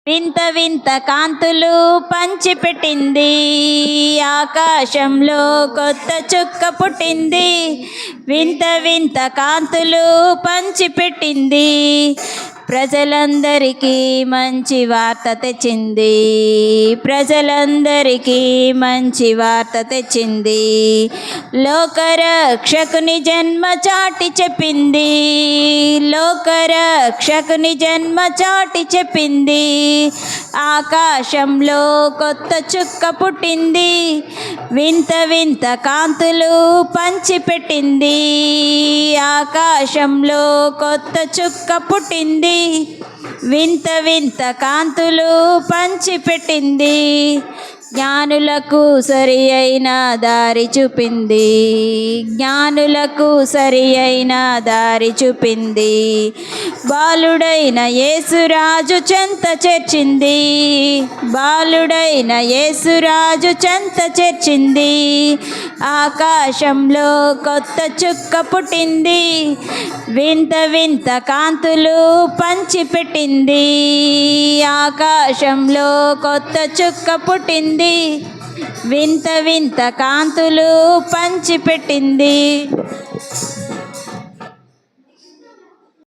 వింత వింత కాంతులు పంచిపెట్టింది, ఆకాశంలో కొత్త చుక్క పుట్టింది. వింత వింత కాంతులు పంచిపెట్టింది, ప్రజలందరికీ మంచి వార్త తెచ్చింది. ప్రజలందరికీ మంచి వార్త తెచ్చింది. లోకరక్షకుని జన్మ చాటి చెప్పింది. లోకరక్షకుని జన్మ చాటి చెప్పింది. ఆకాశంలో కొత్త చుక్క పుట్టింది, వింత వింత కాంతులు పంచిపెట్టింది. ఆకాశంలో కొత్త చుక్క పుట్టింది, వింత వింత కాంతులు పంచిపెట్టింది. జ్ఞానులకు సరి అయిన దారి చూపింది. జ్ఞానులకు సరి అయిన దారి చూపింది. బాలుడైన యేసురాజు చెంత చేర్చింది. బాలుడైన యేసురాజు చెంత చేర్చింది. ఆకాశంలో కొత్త చుక్క పుట్టింది, వింత వింత కాంతులు పంచిపెట్టింది. ఆకాశంలో కొత్త చుక్క పుట్టింది, వింత వింత కాంతులు పంచిపెట్టింది.